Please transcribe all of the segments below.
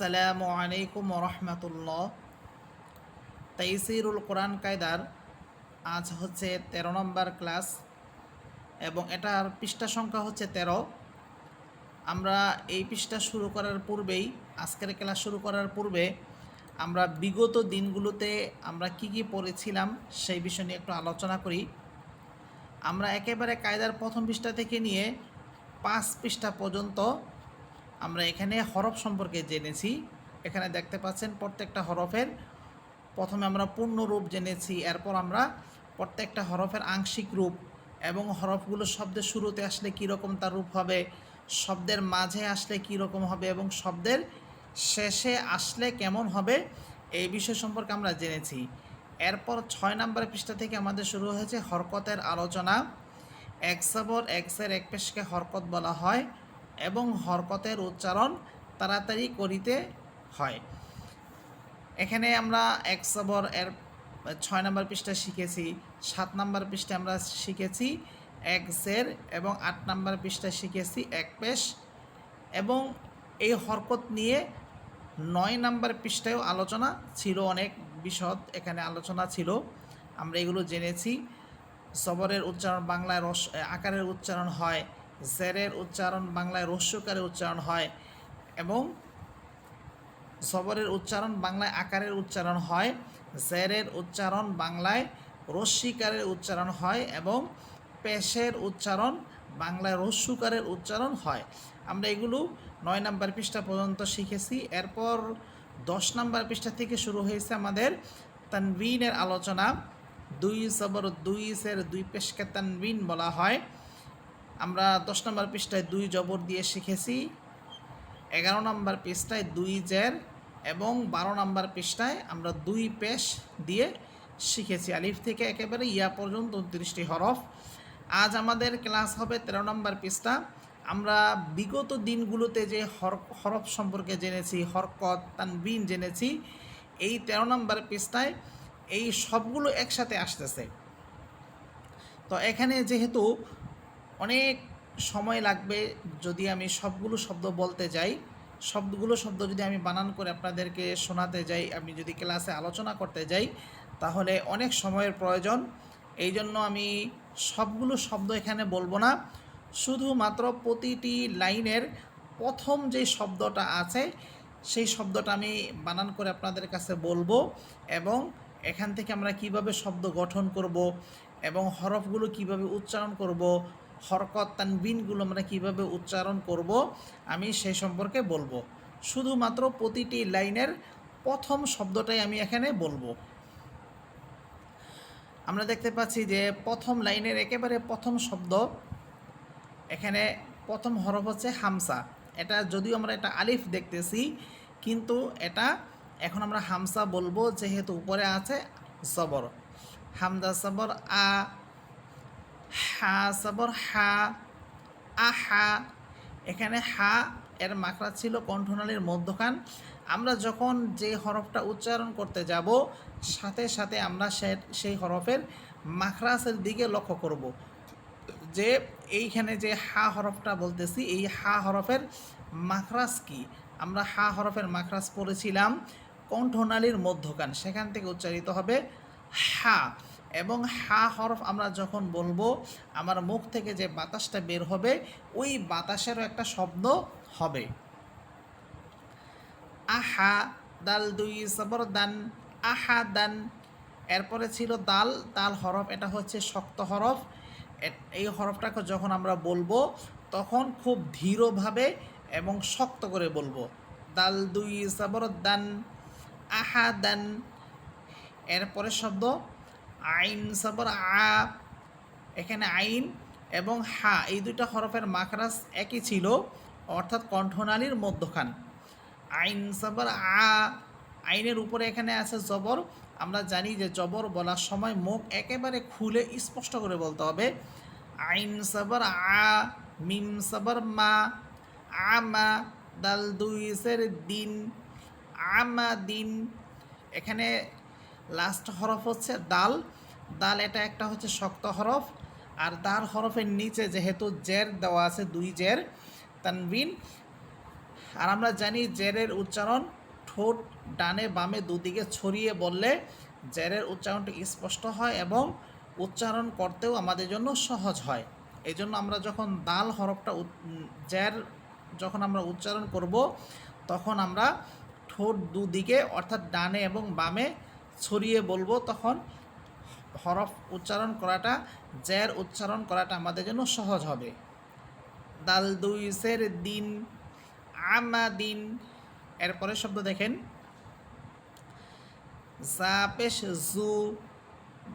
আসসালামু আলাইকুম রহমতুল্লাহ। তাইসিরুল কোরআন কায়দার আজ হচ্ছে 13 নম্বর ক্লাস এবং এটার পৃষ্ঠা সংখ্যা হচ্ছে 13। আমরা এই পৃষ্ঠা শুরু করার পূর্বেই, আজকের ক্লাস শুরু করার পূর্বে আমরা বিগত দিনগুলোতে আমরা কি কি পড়েছিলাম সেই বিষয় নিয়ে একটু আলোচনা করি। আমরা একেবারে কায়দার প্রথম পৃষ্ঠা থেকে নিয়ে 5 পৃষ্ঠা পর্যন্ত আমরা এখানে হরফ সম্পর্কে জেনেছি। এখানে দেখতে পাচ্ছেন প্রত্যেকটা হরফের প্রথমে আমরা পূর্ণ রূপ জেনেছি, এরপর আমরা প্রত্যেকটা হরফের আংশিক রূপ এবং হরফগুলো শব্দের শুরুতে আসলে কীরকম তার রূপ হবে, শব্দের মাঝে আসলে কীরকম হবে এবং শব্দের শেষে আসলে কেমন হবে, এই বিষয় সম্পর্কে আমরা জেনেছি। এরপর 6 নম্বর পৃষ্ঠা থেকে আমাদের শুরু হয়েছে হরকতের আলোচনা। এক সবর এক্সের এক পেশকে হরকত বলা হয় এবং হরকতের উচ্চারণ তাড়াতাড়ি করিতে হয়। এখানে আমরা এক সবর এর 6 নম্বর পৃষ্ঠা শিখেছি। 7 নম্বর পৃষ্ঠায় আমরা শিখেছি এক জের এবং 8 নম্বর পৃষ্ঠায় শিখেছি এক পেশ এবং এই হরকত নিয়ে 9 নম্বর পৃষ্ঠায়ও আলোচনা ছিল, অনেক বিশদ এখানে আলোচনা ছিল, আমরা এগুলো জেনেছি। সবরের উচ্চারণ বাংলায় আকারের উচ্চারণ হয়, জেরের উচ্চারণ বাংলায় রস্যকারের উচ্চারণ হয় এবং সবরের উচ্চারণ বাংলায় আকারের উচ্চারণ হয়, জেরের উচ্চারণ বাংলায় রস্যিকারের উচ্চারণ হয় এবং পেশের উচ্চারণ বাংলায় রস্যুকারের উচ্চারণ হয়। আমরা এগুলো 9 নম্বর পৃষ্ঠা পর্যন্ত শিখেছি। এরপর 10 নম্বর পৃষ্ঠা থেকে শুরু হয়েছে আমাদের তানবিনের আলোচনা। দুই সবর দুই সের দুই পেশকে তানবিন বলা হয়। আমরা 10 নম্বর পৃষ্ঠায় দুই জবর দিয়ে শিখেছি, 11 নম্বর পৃষ্ঠায় দুই জের এবং 12 নম্বর পৃষ্ঠায় আমরা দুই পেশ দিয়ে শিখেছি। আলিফ থেকে একেবারে ইয়া পর্যন্ত 29টি হরফ। আজ আমাদের ক্লাস হবে 13 নম্বর পৃষ্ঠা। আমরা বিগত দিনগুলোতে যে হরফ সম্পর্কে জেনেছি, হরকত তানবিন জেনেছি, এই 13 নম্বর পৃষ্ঠায় এই সবগুলো একসাথে আসতেছে। তো এখানে যেহেতু অনেক সময় লাগবে, যদি আমি সবগুলো শব্দ বলতে যাই, সবগুলো শব্দ যদি আমি বানান করে আপনাদেরকে শোনাতে যাই, আমি যদি ক্লাসে আলোচনা করতে যাই, তাহলে অনেক সময়ের প্রয়োজন। এই জন্য আমি সবগুলো শব্দ এখানে বলবো না, শুধুমাত্র প্রতিটি লাইনের প্রথম যে শব্দটা আছে সেই শব্দটা আমি বানান করে আপনাদের কাছে বলবো এবং এখান থেকে আমরা কিভাবে শব্দ গঠন করব এবং হরফগুলো কিভাবে উচ্চারণ করব, হরকত তানবিনগুলো আমরা কিভাবে উচ্চারণ করব, আমি সেই সম্পর্কে বলবো। শুধুমাত্র প্রতিটি লাইনের প্রথম শব্দটাই আমি এখানে বলবো। আমরা দেখতে পাচ্ছি যে প্রথম লাইনের একেবারে প্রথম শব্দ, এখানে প্রথম হরফ হচ্ছে হামসা। এটা যদিও আমরা এটা আলিফ দেখতেছি, কিন্তু এটা এখন আমরা হামসা বলবো যেহেতু উপরে আছে সবর। হামদা সবর আ, হা সবর হা, আহা। এখানে হা এর মাকড়া ছিল কণ্ঠনালীর মধ্যখান। আমরা যখন যে হরফটা উচ্চারণ করতে যাব, সাথে সাথে আমরা সেই হরফের মাখরাজের দিকে লক্ষ্য করব যে এইখানে যে হা হরফটা বলতেছি, এই হা হরফের মাখরাজ কি। আমরা হা হরফের মাখরাজ পড়েছিলাম কণ্ঠনালীর মধ্যখান, সেখান থেকে উচ্চারিত হবে হা। এবং হা হরফ আমরা যখন বলবো, আমার মুখ থেকে যে বাতাসটা বের হবে ওই বাতাসেরও একটা শব্দ হবে। আহা, দাল দুই সবর দান, আহা দান। এরপরে ছিল দাল, দাল হরফ, এটা হচ্ছে শক্ত হরফ। এই হরফটাকে যখন আমরা বলবো তখন খুব ধীরভাবে এবং শক্ত করে বলবো। দাল দুই সবর দান, আহা দান। এরপরে শব্দ আইন সবর আ। এখানে আইন এবং হা এই দুইটা হরফের মাখরাজ একই ছিল, অর্থাৎ কণ্ঠনালীর মধ্যখান। আইন সবর আ, আইনের উপরে এখানে আছে জবর। আমরা জানি যে জবর বলার সময় মুখ একেবারে খুলে স্পষ্ট করে বলতে হবে। আইন সবর আ, মিম সবর মা, আমা, দাল দুই সের দিন, আমা দিন। এখানে লাস্ট হরফ হচ্ছে দাল। দাল এটা একটা হচ্ছে শক্ত হরফ, আর দাল হরফের নিচে যেহেতু জের দেওয়া আছে, দুই জের তানবিন, আর আমরা জানি জেরের উচ্চারণ ঠোঁট ডানে বামে দুদিকে ছড়িয়ে বললে জেরের উচ্চারণটি স্পষ্ট হয় এবং উচ্চারণ করতেও আমাদের জন্য সহজ হয়। এই জন্য আমরা যখন দাল হরফটা জের যখন আমরা উচ্চারণ করব তখন আমরা ঠোঁট দুদিকে অর্থাৎ ডানে এবং বামে ছড়িয়ে বলবো, তখন হরফ উচ্চারণ করাটা জের উচ্চারণ করাটা আমাদের জন্য সহজ হবে। দাল দুই সের দিন আমাদিন। এরপরে শব্দ দেখেন জা পেশ জু,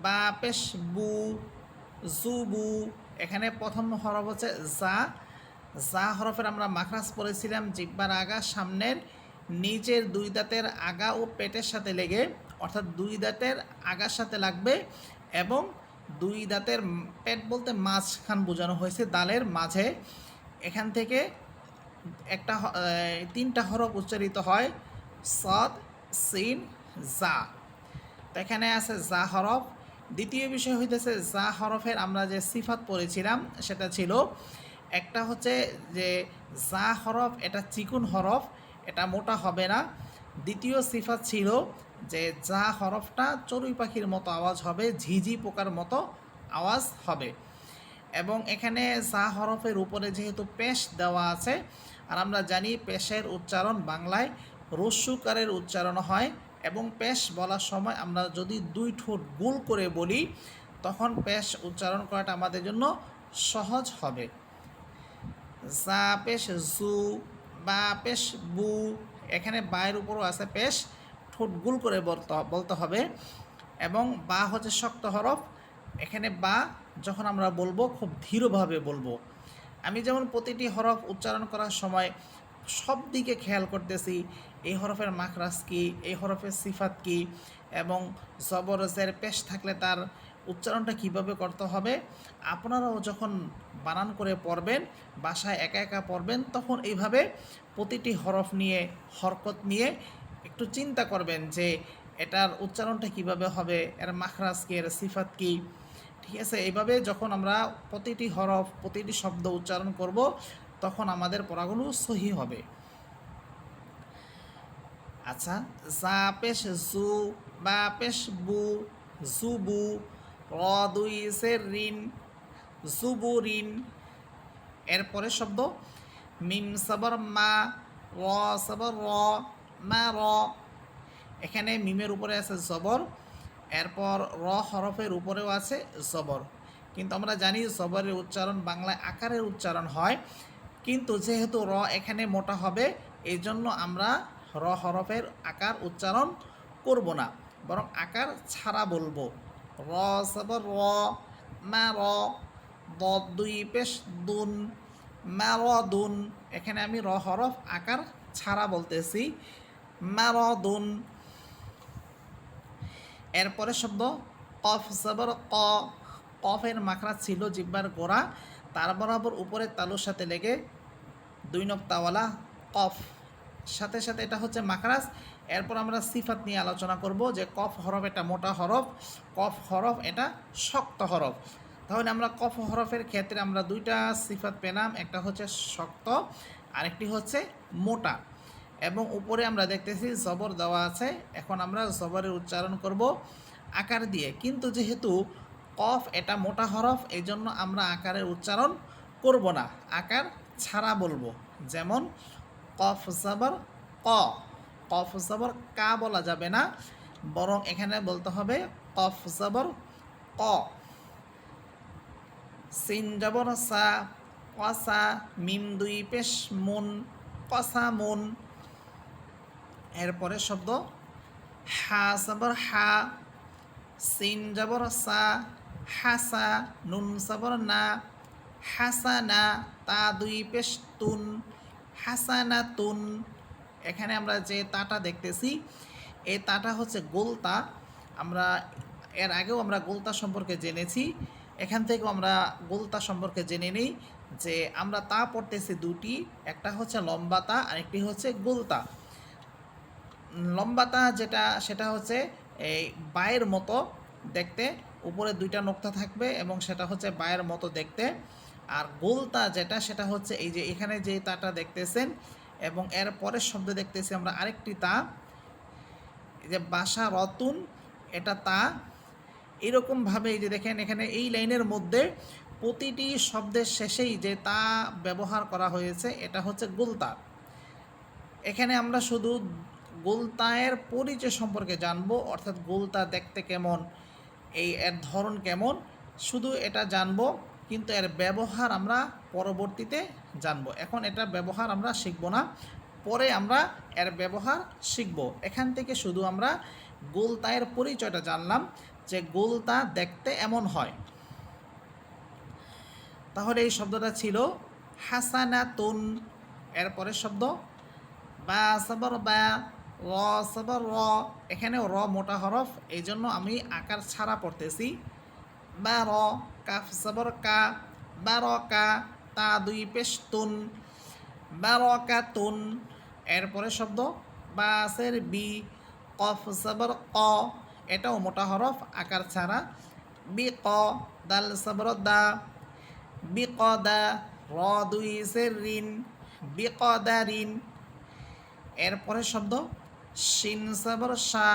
বা পেশ বু, জুবু। এখানে প্রথম হরফ হচ্ছে জা। জা হরফের আমরা মাখরাজ পড়েছিলাম জিহ্বার আগা সামনের নিচের দুই দাঁতের আগা ও পেটের সাথে লেগে, অর্থাৎ দুই দাঁতের আগার সাথে লাগবে এবং দুই দাঁতের পেট বলতে মাঝখান বোঝানো হয়েছে, দালের মাঝে। এখান থেকে তিনটা হরফ উচ্চারিত হয়, সদ, সিন, জা। তো এখানে আছে জা হরফ। দ্বিতীয় বিষয় হইতেছে জা হরফের আমরা যে সিফাত পড়েছিলাম সেটা ছিল, একটা হচ্ছে যে জা হরফ এটা চিকুন হরফ, এটা মোটা হবে না। দ্বিতীয় সিফাত ছিল যে জা হরফটা চড়ুই পাখির মতো আওয়াজ হবে, ঝিঝি পোকার মতো আওয়াজ হবে। এবং এখানে জা হরফের উপরে যেহেতু পেশ দেওয়া আছে, আর আমরা জানি পেশের উচ্চারণ বাংলায় রস্যুকারের উচ্চারণ হয়, এবং পেশ বলার সময় আমরা যদি দুই ঠোঁট গোল করে বলি তখন পেশ উচ্চারণ করাটা আমাদের জন্য সহজ হবে। জা পেশ জু, বা পেশ বু। এখানে বায়ের উপরও আছে পেশ, ঠোঁট গোল করে বলতে হবে। এবং বা হচ্ছে শক্ত হরফ। এখানে বা যখন আমরা বলবো খুব ধীরভাবে বলবো। আমি যেমন প্রতিটি হরফ উচ্চারণ করার সময় সব দিকে খেয়াল করতেছি, এই হরফের মাখরাজ কী, এই হরফের সিফাত কী, এবং জবর জের পেশ থাকলে তার উচ্চারণটা কিভাবে করতে হবে। আপনারাও যখন বানান করে পড়বেন, বাসায় একা একা পড়বেন, তখন এইভাবে প্রতিটি হরফ নিয়ে হরকত নিয়ে একটু চিন্তা করবেন যে এটার উচ্চারণটা কিভাবে হবে, এর মাখরাজ কী, এর সিফাত কী। ঠিক আছে, এইভাবে যখন আমরা প্রতিটি হরফ প্রতিটি শব্দ উচ্চারণ করব তখন আমাদের পড়াগুলো সহি হবে। আচ্ছা, জা পেশ জু, বা পেশ বু, জুবু। র দুই সের রিন, জুবু রিন। এরপরে শব্দ মিম সাবর মা, র সাবর র, মা র। এখানে মিমের উপরে আছে জবর, এরপর র হরফের উপরেও আছে জবর। কিন্তু আমরা জানি জবরের উচ্চারণ বাংলায় আকারের উচ্চারণ হয়, কিন্তু যেহেতু র এখানে মোটা হবে এই জন্য আমরা র হরফের আকার উচ্চারণ করব না, বরং আকার ছাড়া বলবো। র জবর র, মা র। দ দুই পেশ দুন, মা র দুন। এখানে আমি র হরফ আকার ছাড়া বলতেছি, মা র দুন। এরপরে শব্দ কফ জবর ক। কফের মাখরাজ ছিল জিহ্বার গোড়া, তার বরাবর উপরের তালুর সাথে লেগে দুই নক্তাওয়ালা কফ। সাথে সাথে এটা হচ্ছে মাখরাজ। এরপর আমরা সিফাত নিয়ে আলোচনা করব যে কফ হরফ এটা মোটা হরফ, কফ হরফ এটা শক্ত হরফ। তাহলে আমরা কফ হরফের ক্ষেত্রে আমরা দুইটা সিফাত পেলাম, একটা হচ্ছে শক্ত, আরেকটি হচ্ছে মোটা। এবং উপরে আমরা দেখতেছি জবর দেওয়া আছে। এখন আমরা জবরের উচ্চারণ করব আকার দিয়ে, কিন্তু যেহেতু কফ এটা মোটা হরফ এই জন্য আমরা আকারের উচ্চারণ করব না, আকার ছাড়া বলবো। যেমন কফ জবর ক, কফ জবর কা বলা যাবে না, বরং এখানে বলতে হবে কফ জবর ক। সিন জবর সা, কসা। মিম দুই পেশ মুন, কসা মুন। এরপরে শব্দ হা জবর হা, সিন জবর সা, হাসা। নুন জবর না, হাসানা। তা দুই পেশ তুন, হাসানা তুন। এখানে আমরা যে তাটা দেখতেছি এই তাটা হচ্ছে গোলতা। আমরা এর আগেও আমরা গোলতা সম্পর্কে জেনেছি, এখান থেকেও আমরা গোলতা সম্পর্কে জেনে নিই যে আমরা তা পড়তেছি দুটি, একটা হচ্ছে লম্বা তা আরেকটি হচ্ছে গোলতা। লম্বাতা যেটা সেটা হচ্ছে এই বায়ের মতো দেখতে, উপরে দুইটা নোক্তা থাকবে এবং সেটা হচ্ছে বায়ের মতো দেখতে। আর গোলতা যেটা সেটা হচ্ছে এই যে এখানে যে তাটা দেখতেছেন এবং এর পরের শব্দ দেখতেছি আমরা আরেকটি তা, এই যে বাসা রতুন, এটা তা। এরকমভাবে এই যে দেখেন এখানে এই লাইনের মধ্যে প্রতিটি শব্দের শেষেই যে তা ব্যবহার করা হয়েছে এটা হচ্ছে গুলতা। এখানে আমরা শুধু গুলতায়ের পরিচয় সম্পর্কে জানবো, অর্থাৎ গুলতা দেখতে কেমন, এর ধরন কেমন, শুধু এটা জানবো, কিন্তু এর ব্যবহার আমরা পরবর্তীতে জানবো। এখন এটা ব্যবহার আমরা শিখব না, পরে আমরা এর ব্যবহার শিখব। এখান থেকে শুধু আমরা গুলতায়ের পরিচয়টা জানলাম যে গুলতা দেখতে এমন হয়। তাহলে এই শব্দটা ছিল হাসানাতুন। এরপরের শব্দ বা সবর বা, র সবর র। এখানেও র মোটা হরফ, এই জন্য আমি আকার ছাড়া পড়তেছি। বা র, কাফ সবর কা, বা র কা, তা দুই পেশ তুন, বা র কা তুন। এরপরে শব্দ বাসের বি, কফ সবর ক, এটাও মোটা হরফ আকার ছাড়া। বি ক, দাল সবর দা, বি ক দা, র দুই সের রিন, বি ক দা রিন। এরপরে শব্দ শিন সবর শা,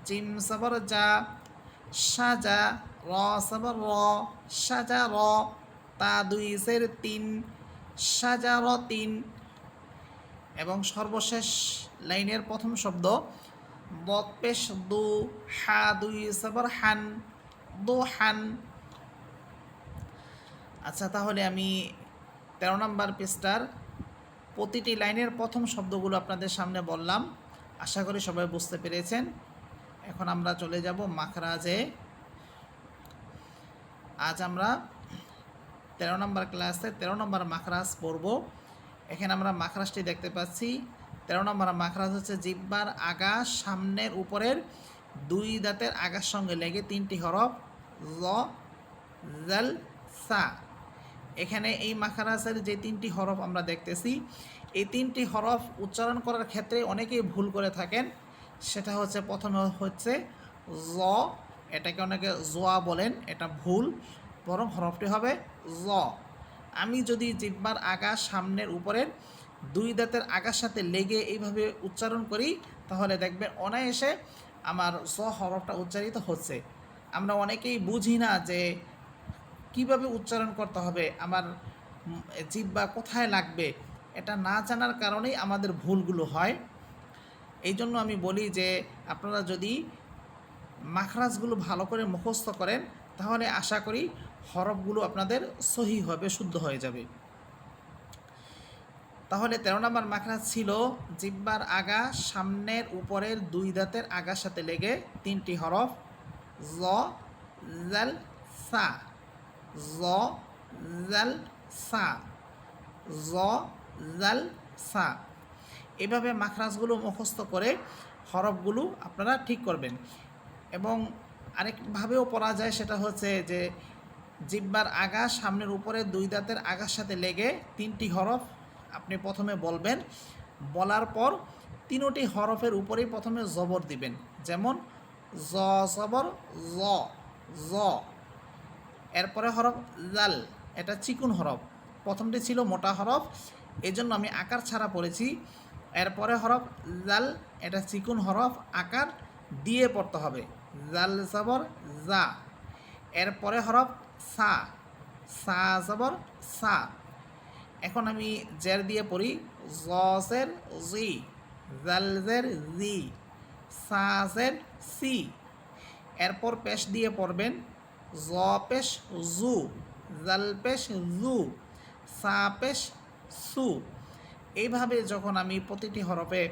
জিম সবর যা, সাজা, র সবর র, সাজা র, তা দুই সের তিন, সাজা র তিন। এবং সর্বশেষ লাইনের প্রথম শব্দ বদ পেশ দু, হা দুই সবর হান, দু হান। আচ্ছা, তাহলে আমি 13 নম্বর পৃষ্ঠার প্রতিটি লাইনের প্রথম শব্দগুলো আপনাদের সামনে বললাম। আশা করি সবাই বুঝতে পেরেছেন। এখন আমরা চলে যাব মাখরাজে। আজ আমরা 13 নম্বর ক্লাসে 13 নম্বর মাখরাজ পড়ব। এখানে আমরা মাখরাজটি দেখতে পাচ্ছি। 13 নম্বর মাখরাজ হচ্ছে জিহ্বার আগা সামনের উপরের দুই দাঁতের আগার সঙ্গে লেগে তিনটি হরফ জ, জাল, সা। এখানে এই মাখরাজের যে তিনটি হরফ আমরা দেখতেছি, এই তিনটি হরফ উচ্চারণ করার ক্ষেত্রে অনেকেই ভুল করে থাকেন। সেটা হচ্ছে প্রথমে হচ্ছে জ, এটাকে অনেকে জোয়া বলেন, এটা ভুল, বরং হরফটি হবে জ। আমি যদি জিহ্বার আগা সামনের উপরের দুই দাঁতের আগার সাথে লেগে এইভাবে উচ্চারণ করি, তাহলে দেখবেন অনায়াসে আমার জ হরফটা উচ্চারিত হচ্ছে। আমরা অনেকেই বুঝি না যে কিভাবে উচ্চারণ করতে হবে, আমার জিহ্বা কোথায় লাগবে, এটা না জানার কারণেই আমাদের ভুলগুলো হয়। এই জন্য আমি বলি যে আপনারা যদি মাখরাজগুলো ভালো করে মুখস্থ করেন, তাহলে আশা করি হরফগুলো আপনাদের সহি হবে, শুদ্ধ হয়ে যাবে। তাহলে 13 নম্বর মাখরাজ ছিল জিহ্বার আগা সামনের উপরের দুই দাঁতের আগার সাথে লেগে তিনটি হরফ জ, জাল, সা, জ, জাল, সা, জ, জাল, সা। এভাবে মাখরাজগুলো মুখস্থ করে হরফগুলো আপনারা ঠিক করবেন। এবং আরেকভাবেও পড়া যায়, সেটা হচ্ছে যে জিহ্বার আগা সামনের উপরে দুই দাঁতের আগার সাথে লেগে তিনটি হরফ আপনি প্রথমে বলবেন, বলার পর তিনোটি হরফের উপরেই প্রথমে জবর দিবেন। যেমন জ জবর জ, জ। এরপরে হরফ জাল, এটা চিকুন হরফ, প্রথমটি ছিল মোটা হরফ, এই জন্য আমি আকার ছাড়া পড়েছি। এরপরে হরফ জাল, এটা চিকুন হরফ, আকার দিয়ে পড়তে হবে, জাল জবর জা। এরপরে হরফ সা, সা জবর সা। এখন আমি জের দিয়ে পড়ি, জের জি, জাল জের জি, সা জের সি। এরপর পেশ দিয়ে পড়বেন, জ পেশ জু, জাল পেশ জু, সা পেশ সু। এইভাবে যখন আমি প্রতিটি হরফে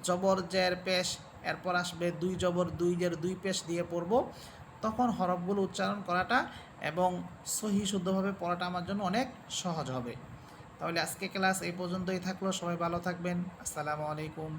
জবর জের পেশ, এরপর আসবে দুই জবর দুই জের দুই পেশ দিয়ে পড়ব, তখন হরফগুলো উচ্চারণ করাটা এবং সহি শুদ্ধভাবে পড়াটা আমার জন্য অনেক সহজ হবে। তাহলে আজকে ক্লাস এই পর্যন্তই থাকলো। সবাই ভালো থাকবেন। আসসালামু আলাইকুম।